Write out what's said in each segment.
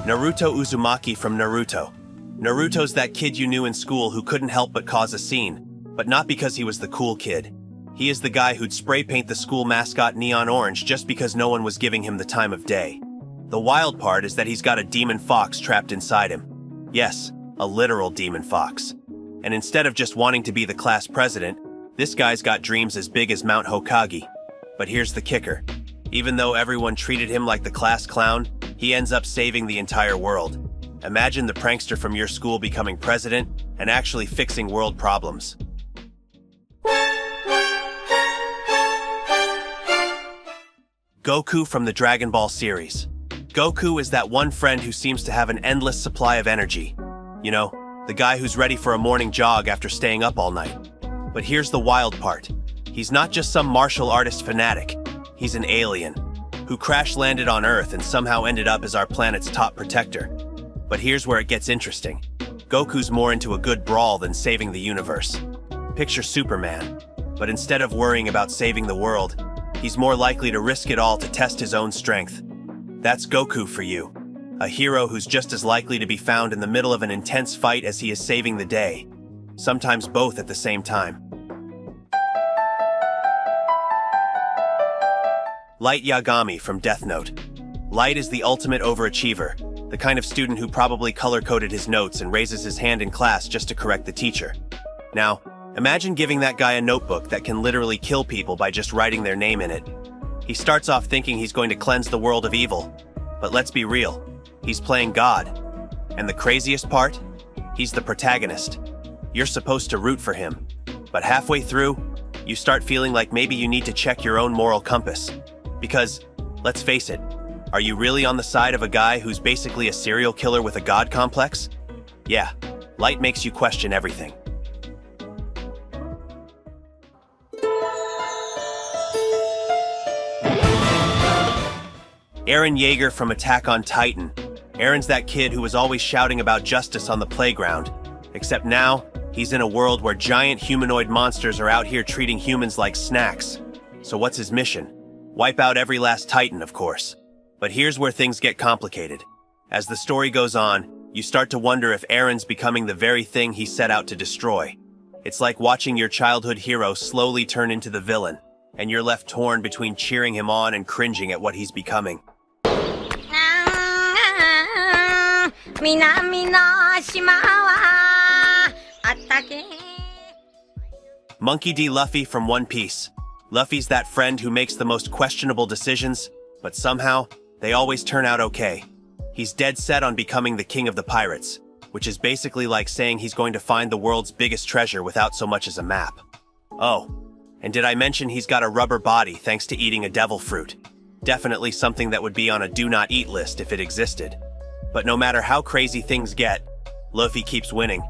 Naruto Uzumaki from Naruto. Naruto's that kid you knew in school who couldn't help but cause a scene, but not because he was the cool kid. He is the guy who'd spray paint the school mascot neon orange just because no one was giving him the time of day. The wild part is that he's got a demon fox trapped inside him. Yes, a literal demon fox. And instead of just wanting to be the class president, this guy's got dreams as big as Mount Hokage. But here's the kicker. Even though everyone treated him like the class clown, he ends up saving the entire world. Imagine the prankster from your school becoming president and actually fixing world problems. Goku from the Dragon Ball series. Goku is that one friend who seems to have an endless supply of energy. You know, the guy who's ready for a morning jog after staying up all night. But here's the wild part. He's not just some martial artist fanatic. He's an alien who crash-landed on Earth and somehow ended up as our planet's top protector. But here's where it gets interesting. Goku's more into a good brawl than saving the universe. Picture Superman, but instead of worrying about saving the world, he's more likely to risk it all to test his own strength. That's Goku for you. A hero who's just as likely to be found in the middle of an intense fight as he is saving the day. Sometimes both at the same time. Light Yagami from Death Note. Light is the ultimate overachiever, the kind of student who probably color-coded his notes and raises his hand in class just to correct the teacher. Now, imagine giving that guy a notebook that can literally kill people by just writing their name in it. He starts off thinking he's going to cleanse the world of evil, but let's be real, he's playing God. And the craziest part? He's the protagonist. You're supposed to root for him, but halfway through, you start feeling like maybe you need to check your own moral compass. Because, let's face it, are you really on the side of a guy who's basically a serial killer with a god complex? Yeah, Light makes you question everything. Eren Yeager from Attack on Titan. Eren's that kid who was always shouting about justice on the playground, except now, he's in a world where giant humanoid monsters are out here treating humans like snacks. So what's his mission? Wipe out every last Titan, of course. But here's where things get complicated. As the story goes on, you start to wonder if Eren's becoming the very thing he set out to destroy. It's like watching your childhood hero slowly turn into the villain, and you're left torn between cheering him on and cringing at what he's becoming. Monkey D. Luffy from One Piece. Luffy's that friend who makes the most questionable decisions, but somehow, they always turn out okay. He's dead set on becoming the king of the pirates, which is basically like saying he's going to find the world's biggest treasure without so much as a map. Oh, and did I mention he's got a rubber body thanks to eating a devil fruit? Definitely something that would be on a do not eat list if it existed. But no matter how crazy things get, Luffy keeps winning,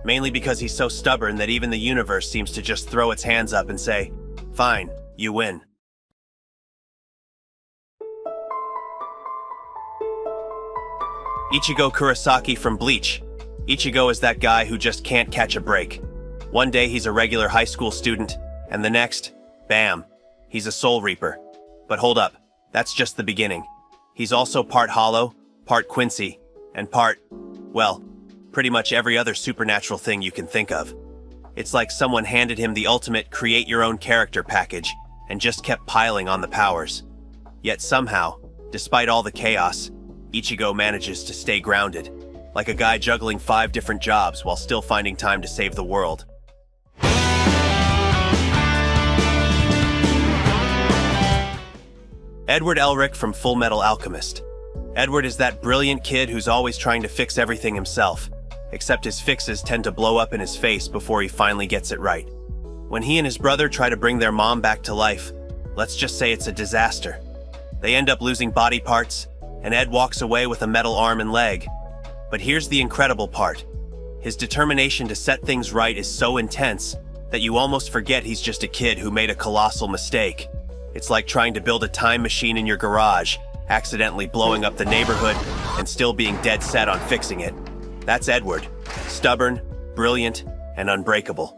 mainly because he's so stubborn that even the universe seems to just throw its hands up and say, "Fine, you win." Ichigo Kurosaki from Bleach. Ichigo is that guy who just can't catch a break. One day he's a regular high school student, and the next, bam, he's a soul reaper. But hold up, that's just the beginning. He's also part hollow, part Quincy, and part, well, pretty much every other supernatural thing you can think of. It's like someone handed him the ultimate create-your-own-character package and just kept piling on the powers. Yet somehow, despite all the chaos, Ichigo manages to stay grounded, like a guy juggling 5 different jobs while still finding time to save the world. Edward Elric from Full Metal Alchemist. Edward is that brilliant kid who's always trying to fix everything himself, except his fixes tend to blow up in his face before he finally gets it right. When he and his brother try to bring their mom back to life, let's just say it's a disaster. They end up losing body parts, and Ed walks away with a metal arm and leg. But here's the incredible part. His determination to set things right is so intense that you almost forget he's just a kid who made a colossal mistake. It's like trying to build a time machine in your garage, accidentally blowing up the neighborhood, and still being dead set on fixing it. That's Edward. Stubborn, brilliant, and unbreakable.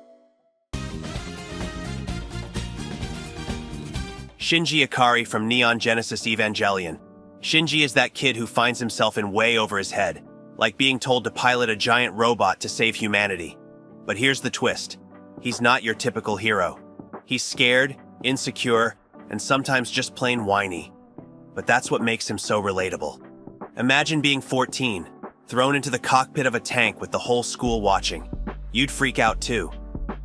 Shinji Ikari from Neon Genesis Evangelion. Shinji is that kid who finds himself in way over his head, like being told to pilot a giant robot to save humanity. But here's the twist. He's not your typical hero. He's scared, insecure, and sometimes just plain whiny. But that's what makes him so relatable. Imagine being 14, thrown into the cockpit of a tank with the whole school watching. You'd freak out too.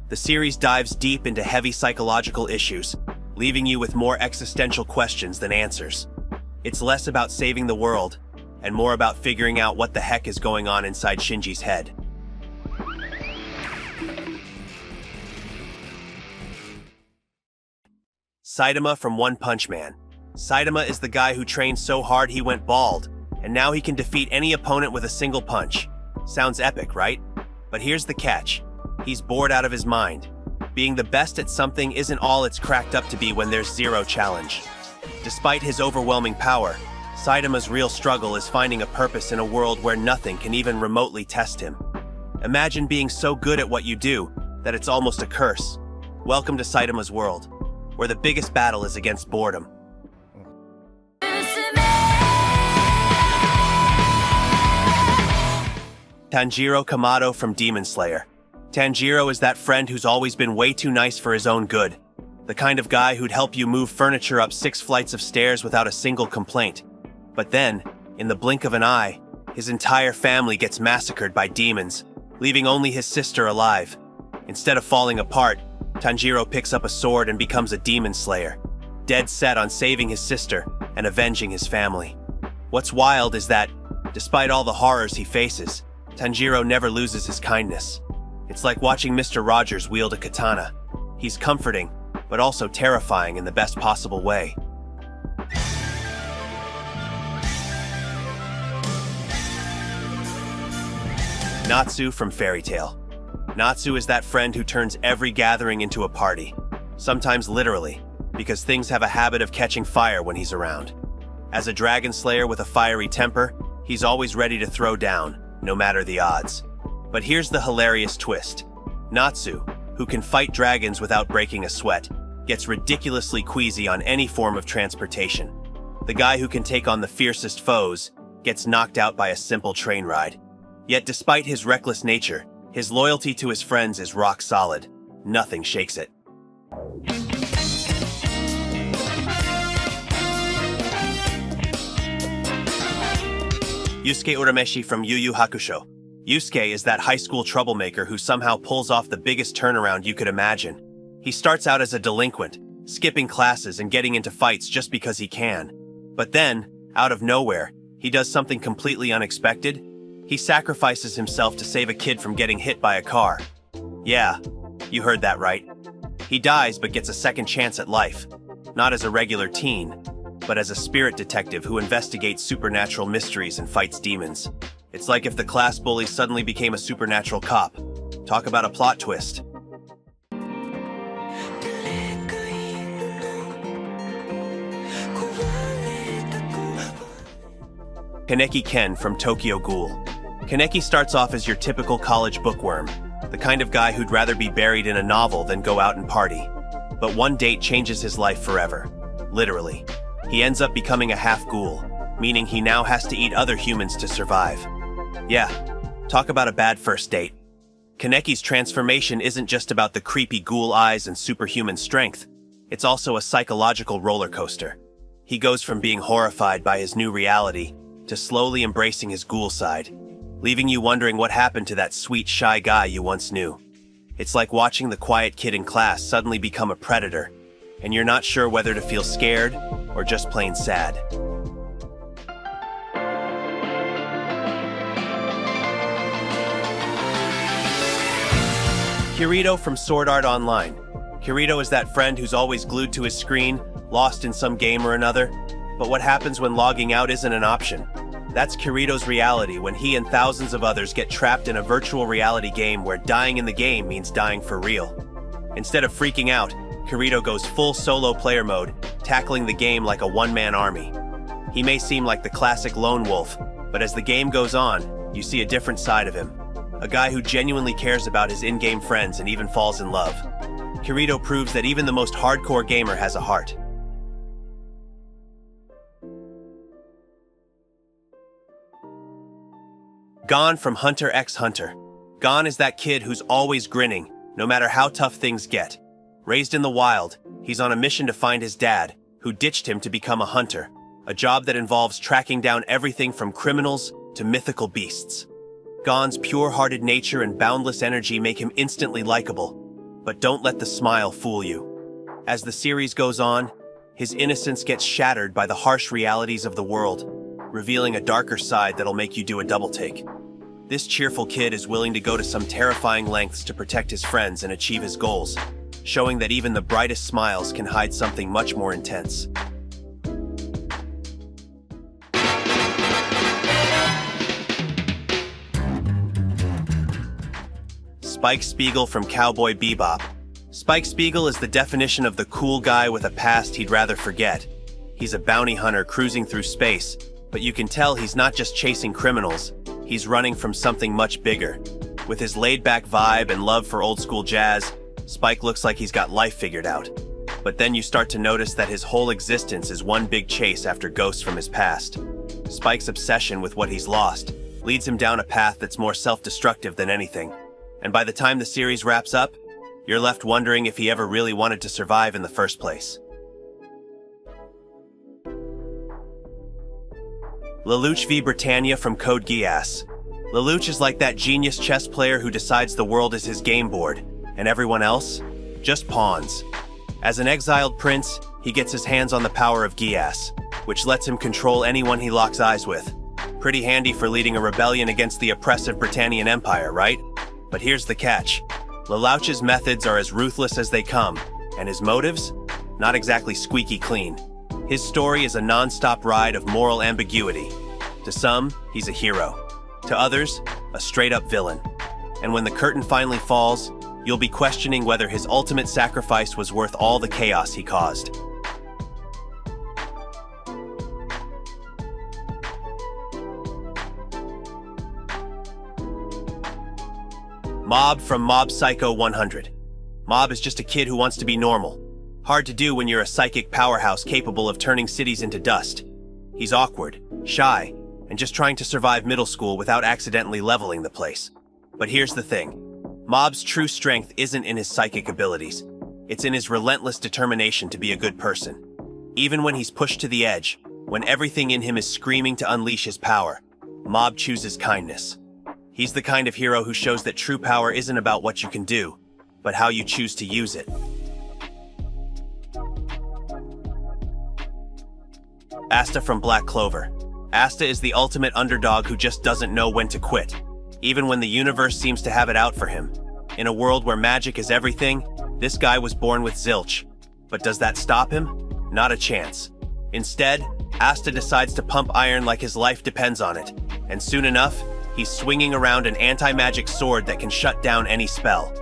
The series dives deep into heavy psychological issues, leaving you with more existential questions than answers. It's less about saving the world, and more about figuring out what the heck is going on inside Shinji's head. Saitama from One Punch Man. Saitama is the guy who trained so hard he went bald, and now he can defeat any opponent with a single punch. Sounds epic, right? But here's the catch. He's bored out of his mind. Being the best at something isn't all it's cracked up to be when there's zero challenge. Despite his overwhelming power, Saitama's real struggle is finding a purpose in a world where nothing can even remotely test him. Imagine being so good at what you do that it's almost a curse. Welcome to Saitama's world, where the biggest battle is against boredom. Tanjiro Kamado from Demon Slayer. Tanjiro is that friend who's always been way too nice for his own good. The kind of guy who'd help you move furniture up 6 flights of stairs without a single complaint. But then, in the blink of an eye, his entire family gets massacred by demons, leaving only his sister alive. Instead of falling apart, Tanjiro picks up a sword and becomes a demon slayer, dead set on saving his sister and avenging his family. What's wild is that, despite all the horrors he faces, Tanjiro never loses his kindness. It's like watching Mr. Rogers wield a katana. He's comforting, but also terrifying in the best possible way. Natsu from Fairy Tail. Natsu is that friend who turns every gathering into a party, sometimes literally, because things have a habit of catching fire when he's around. As a dragon slayer with a fiery temper, he's always ready to throw down, no matter the odds. But here's the hilarious twist. Natsu, who can fight dragons without breaking a sweat, gets ridiculously queasy on any form of transportation. The guy who can take on the fiercest foes gets knocked out by a simple train ride. Yet despite his reckless nature, his loyalty to his friends is rock solid. Nothing shakes it. Yusuke Urameshi from Yu Yu Hakusho. Yusuke is that high school troublemaker who somehow pulls off the biggest turnaround you could imagine. He starts out as a delinquent, skipping classes and getting into fights just because he can. But then, out of nowhere, he does something completely unexpected. He sacrifices himself to save a kid from getting hit by a car. Yeah, you heard that right. He dies but gets a second chance at life, not as a regular teen, but as a spirit detective who investigates supernatural mysteries and fights demons. It's like if the class bully suddenly became a supernatural cop. Talk about a plot twist. Kaneki Ken from Tokyo Ghoul. Kaneki starts off as your typical college bookworm, the kind of guy who'd rather be buried in a novel than go out and party. But one date changes his life forever. Literally. He ends up becoming a half-ghoul, meaning he now has to eat other humans to survive. Yeah, talk about a bad first date. Kaneki's transformation isn't just about the creepy ghoul eyes and superhuman strength. It's also a psychological roller coaster. He goes from being horrified by his new reality to slowly embracing his ghoul side, leaving you wondering what happened to that sweet, shy guy you once knew. It's like watching the quiet kid in class suddenly become a predator, and you're not sure whether to feel scared or just plain sad. Kirito from Sword Art Online. Kirito is that friend who's always glued to his screen, lost in some game or another. But what happens when logging out isn't an option? That's Kirito's reality when he and thousands of others get trapped in a virtual reality game where dying in the game means dying for real. Instead of freaking out, Kirito goes full solo player mode, tackling the game like a one-man army. He may seem like the classic lone wolf, but as the game goes on, you see a different side of him. A guy who genuinely cares about his in-game friends and even falls in love. Kirito proves that even the most hardcore gamer has a heart. Gon from Hunter x Hunter. Gon is that kid who's always grinning, no matter how tough things get. Raised in the wild, he's on a mission to find his dad, who ditched him to become a hunter, a job that involves tracking down everything from criminals to mythical beasts. Gon's pure-hearted nature and boundless energy make him instantly likable, but don't let the smile fool you. As the series goes on, his innocence gets shattered by the harsh realities of the world, revealing a darker side that'll make you do a double take. This cheerful kid is willing to go to some terrifying lengths to protect his friends and achieve his goals, showing that even the brightest smiles can hide something much more intense. Spike Spiegel from Cowboy Bebop. Spike Spiegel is the definition of the cool guy with a past he'd rather forget. He's a bounty hunter cruising through space, but you can tell he's not just chasing criminals, he's running from something much bigger. With his laid-back vibe and love for old-school jazz, Spike looks like he's got life figured out. But then you start to notice that his whole existence is one big chase after ghosts from his past. Spike's obsession with what he's lost leads him down a path that's more self-destructive than anything. And by the time the series wraps up, you're left wondering if he ever really wanted to survive in the first place. Lelouch v Britannia from Code Geass. Lelouch is like that genius chess player who decides the world is his game board, and everyone else? Just pawns. As an exiled prince, he gets his hands on the power of Geass, which lets him control anyone he locks eyes with. Pretty handy for leading a rebellion against the oppressive Britannian Empire, right? But here's the catch. Lelouch's methods are as ruthless as they come, and his motives? Not exactly squeaky clean. His story is a non-stop ride of moral ambiguity. To some, he's a hero. To others, a straight-up villain. And when the curtain finally falls, you'll be questioning whether his ultimate sacrifice was worth all the chaos he caused. Mob from Mob Psycho 100. Mob is just a kid who wants to be normal. Hard to do when you're a psychic powerhouse capable of turning cities into dust. He's awkward, shy, and just trying to survive middle school without accidentally leveling the place. But here's the thing. Mob's true strength isn't in his psychic abilities. It's in his relentless determination to be a good person. Even when he's pushed to the edge, when everything in him is screaming to unleash his power, Mob chooses kindness. He's the kind of hero who shows that true power isn't about what you can do, but how you choose to use it. Asta from Black Clover. Asta is the ultimate underdog who just doesn't know when to quit, even when the universe seems to have it out for him. In a world where magic is everything, this guy was born with zilch. But does that stop him? Not a chance. Instead, Asta decides to pump iron like his life depends on it, and soon enough, he's swinging around an anti-magic sword that can shut down any spell.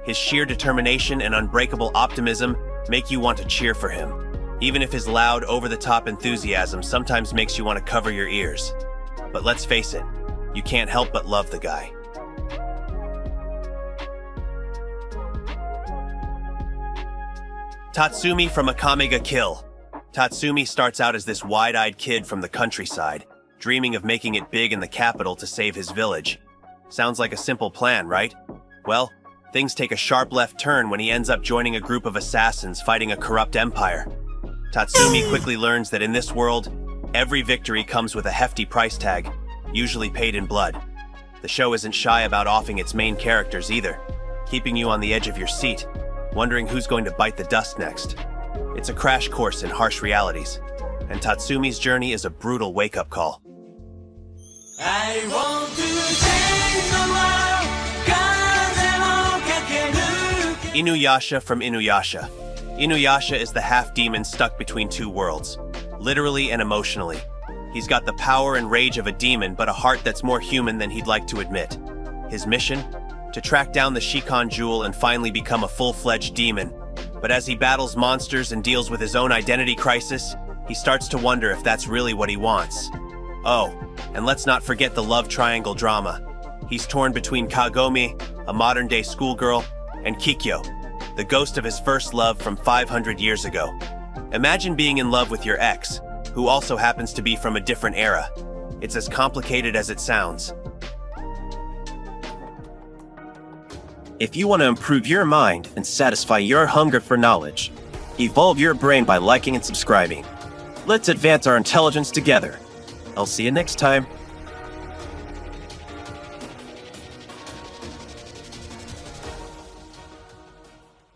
His sheer determination and unbreakable optimism make you want to cheer for him, even if his loud, over-the-top enthusiasm sometimes makes you want to cover your ears. But let's face it, you can't help but love the guy. Tatsumi from Akame ga Kill. Tatsumi starts out as this wide-eyed kid from the countryside, dreaming of making it big in the capital to save his village. Sounds like a simple plan, right? Well, things take a sharp left turn when he ends up joining a group of assassins fighting a corrupt empire. Tatsumi quickly learns that in this world, every victory comes with a hefty price tag, usually paid in blood. The show isn't shy about offing its main characters either, keeping you on the edge of your seat, wondering who's going to bite the dust next. It's a crash course in harsh realities, and Tatsumi's journey is a brutal wake-up call. I want to change the world. Inuyasha from Inuyasha. Inuyasha is the half-demon stuck between two worlds, literally and emotionally. He's got the power and rage of a demon, but a heart that's more human than he'd like to admit. His mission? To track down the Shikon Jewel and finally become a full-fledged demon. But as he battles monsters and deals with his own identity crisis, he starts to wonder if that's really what he wants. Oh, and let's not forget the love triangle drama. He's torn between Kagome, a modern-day schoolgirl, and Kikyo, the ghost of his first love from 500 years ago. Imagine being in love with your ex, who also happens to be from a different era. It's as complicated as it sounds. If you want to improve your mind and satisfy your hunger for knowledge, evolve your brain by liking and subscribing. Let's advance our intelligence together. I'll see you next time.